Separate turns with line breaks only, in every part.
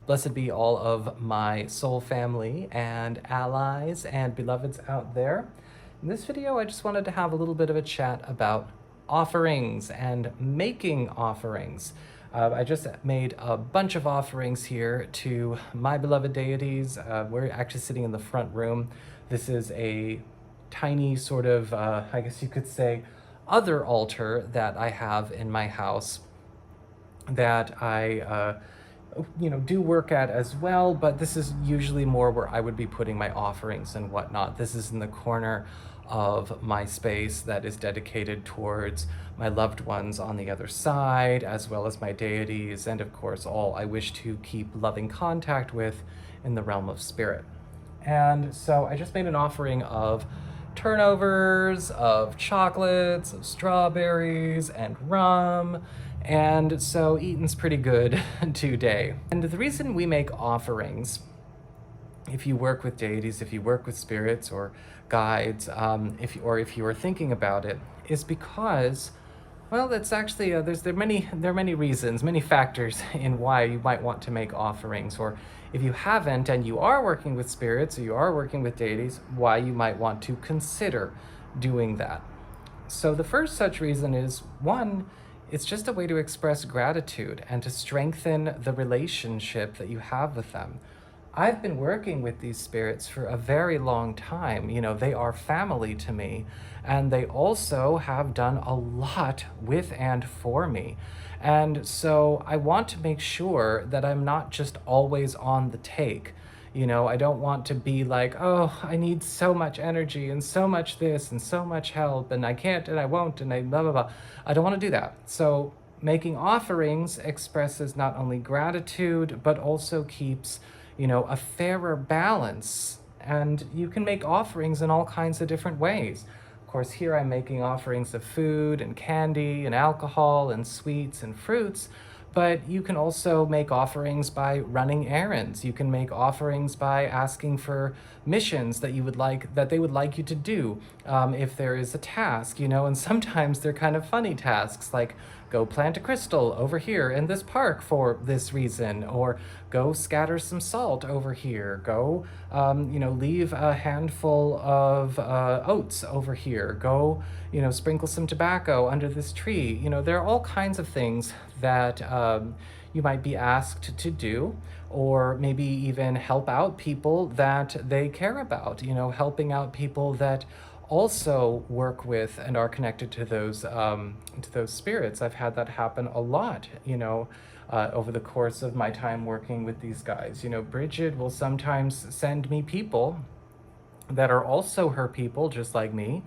Blessed be all of my soul family and allies and beloveds out there. In this video, I just wanted to have a little bit of a chat about offerings and making offerings. I just made a bunch of offerings here to my beloved deities. We're actually sitting in the front room. This is a tiny sort of, I guess you could say, other altar that I have in my house that I do work at as well, but this is usually more where I would be putting my offerings and whatnot. This is in the corner of my space that is dedicated towards my loved ones on the other side, as well as my deities, and of course all I wish to keep loving contact with in the realm of spirit. And so I just made an offering of turnovers, of chocolates, of strawberries, and rum. And so eating's pretty good today. And the reason we make offerings, if you work with deities, if you work with spirits or guides, if you are thinking about it, is because, well, it's actually there are many reasons, many factors in why you might want to make offerings, or if you haven't and you are working with spirits or you are working with deities, why you might want to consider doing that. So the first such reason is, one, it's just a way to express gratitude and to strengthen the relationship that you have with them. I've been working with these spirits for a very long time. You know, they are family to me, and they also have done a lot with and for me. And so I want to make sure that I'm not just always on the take. You know, I don't want to be like, oh, I need so much energy and so much this and so much help, and I can't and I won't and I blah, blah, blah. I don't want to do that. So making offerings expresses not only gratitude, but also keeps, a fairer balance. And you can make offerings in all kinds of different ways. Of course, here I'm making offerings of food and candy and alcohol and sweets and fruits. But you can also make offerings by running errands. You can make offerings by asking for missions that they would like you to do if there is a task, and sometimes they're kind of funny tasks, like go plant a crystal over here in this park for this reason, or go scatter some salt over here, go leave a handful of oats over here, go sprinkle some tobacco under this tree. There are all kinds of things that you might be asked to do, or maybe even help out people that they care about, helping out people that also work with and are connected to those spirits. I've had that happen a lot, over the course of my time working with these guys. Bridget will sometimes send me people that are also her people, just like me,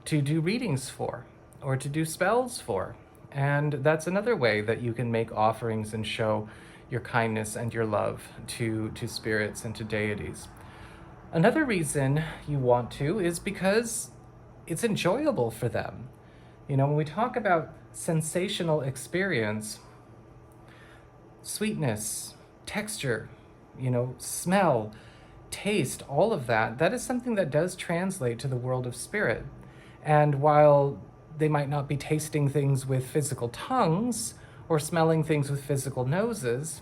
to do readings for, or to do spells for. And that's another way that you can make offerings and show your kindness and your love to spirits and to deities. Another reason you want to is because it's enjoyable for them. When we talk about sensational experience, sweetness, texture, smell, taste, all of that is something that does translate to the world of spirit. And while they might not be tasting things with physical tongues or smelling things with physical noses,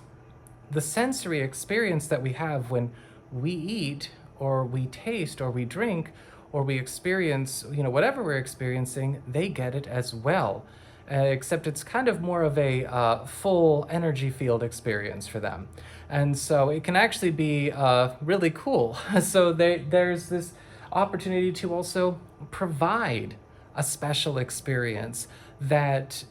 the sensory experience that we have when we eat or we taste or we drink or we experience, whatever we're experiencing, they get it as well. Except it's kind of more of a full energy field experience for them. And so it can actually be really cool. So there's this opportunity to also provide a special experience that,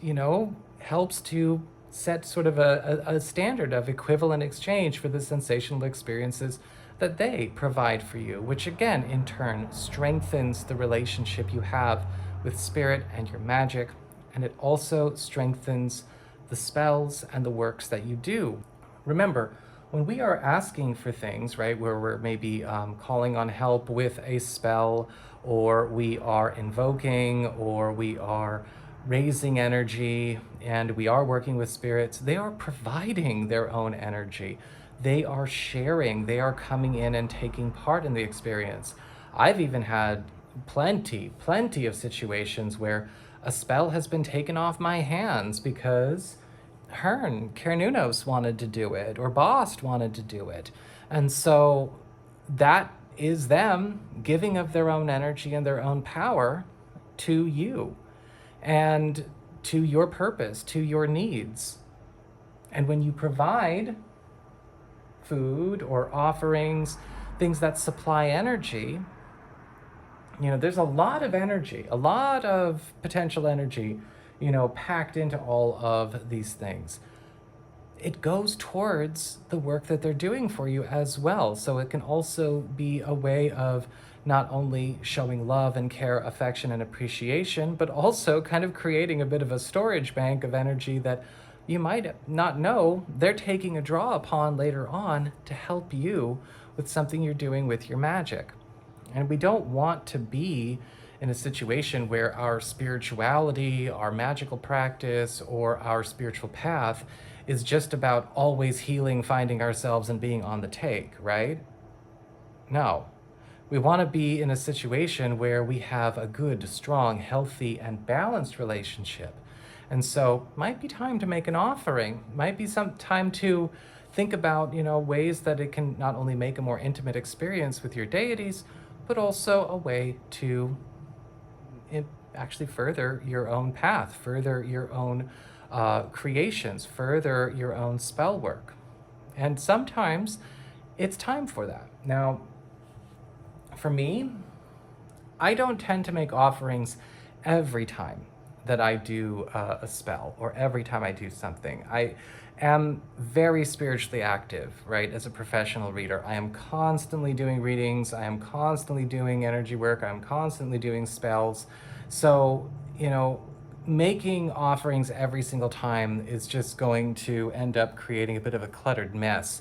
helps to set sort of a standard of equivalent exchange for the sensational experiences that they provide for you, which again, in turn, strengthens the relationship you have with spirit and your magic, and it also strengthens the spells and the works that you do. Remember, when we are asking for things, right, where we're maybe calling on help with a spell, or we are invoking, or we are raising energy, and we are working with spirits, they are providing their own energy. They are sharing, they are coming in and taking part in the experience. I've even had plenty of situations where a spell has been taken off my hands because Cernunnos wanted to do it, or Bast wanted to do it. And so that is them giving of their own energy and their own power to you and to your purpose, to your needs. And when you provide food or offerings, things that supply energy, there's a lot of energy, a lot of potential energy, packed into all of these things. It goes towards the work that they're doing for you as well. So it can also be a way of not only showing love and care, affection, and appreciation, but also kind of creating a bit of a storage bank of energy that you might not know they're taking a draw upon later on to help you with something you're doing with your magic. And we don't want to be in a situation where our spirituality, our magical practice, or our spiritual path is just about always healing, finding ourselves, and being on the take, right? No. We want to be in a situation where we have a good, strong, healthy, and balanced relationship. And so might be time to make an offering, might be some time to think about, ways that it can not only make a more intimate experience with your deities, but also a way to actually further your own path, further your own creations, further your own spell work. And sometimes it's time for that. Now, for me, I don't tend to make offerings every time that I do a spell or every time I do something. I am very spiritually active, right? As a professional reader, I am constantly doing readings. I am constantly doing energy work. I'm constantly doing spells. So, making offerings every single time is just going to end up creating a bit of a cluttered mess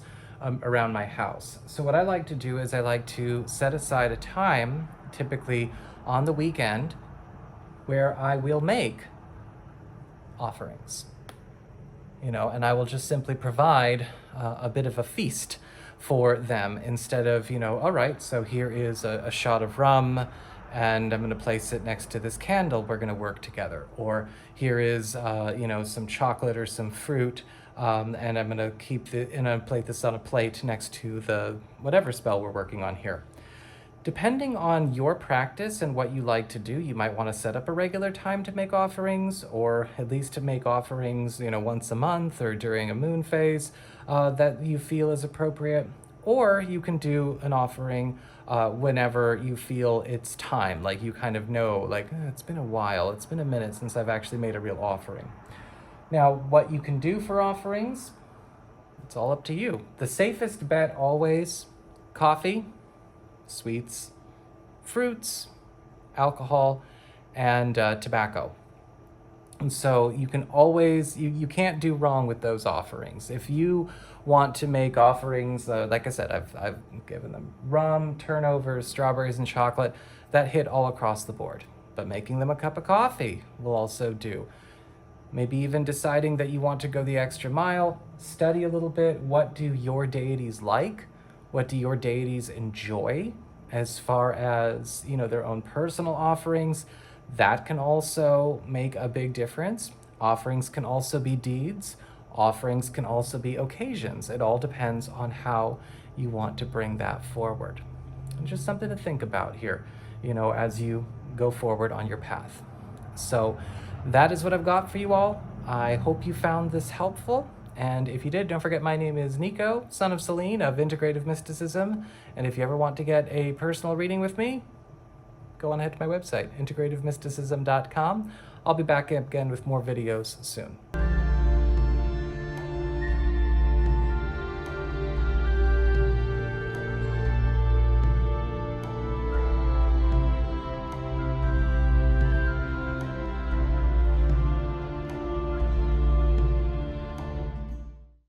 around my house. So what I like to do is I like to set aside a time, typically on the weekend, where I will make offerings, and I will just simply provide a bit of a feast for them instead of, all right, so here is a shot of rum and I'm going to place it next to this candle, we're going to work together. Or here is, some chocolate or some fruit, and I'm going to place this on a plate next to the whatever spell we're working on here. Depending on your practice and what you like to do, you might want to set up a regular time to make offerings, or at least to make offerings, once a month or during a moon phase that you feel is appropriate. Or you can do an offering whenever you feel it's time, like you kind of know, like, it's been a while, it's been a minute since I've actually made a real offering. Now, what you can do for offerings, it's all up to you. The safest bet always, coffee, sweets, fruits, alcohol, and tobacco. And so you can always, you can't do wrong with those offerings. If you want to make offerings, like I said, I've given them rum, turnovers, strawberries, and chocolate that hit all across the board. But making them a cup of coffee will also do. Maybe even deciding that you want to go the extra mile, study a little bit. What do your deities like? What do your deities enjoy as far as, their own personal offerings? That can also make a big difference. Offerings can also be deeds. Offerings can also be occasions. It all depends on how you want to bring that forward. And just something to think about here, as you go forward on your path. So that is what I've got for you all. I hope you found this helpful. And if you did, don't forget my name is Nico, son of Celine of Integrative Mysticism. And if you ever want to get a personal reading with me, go on ahead to my website, integrativemysticism.com. I'll be back again with more videos soon.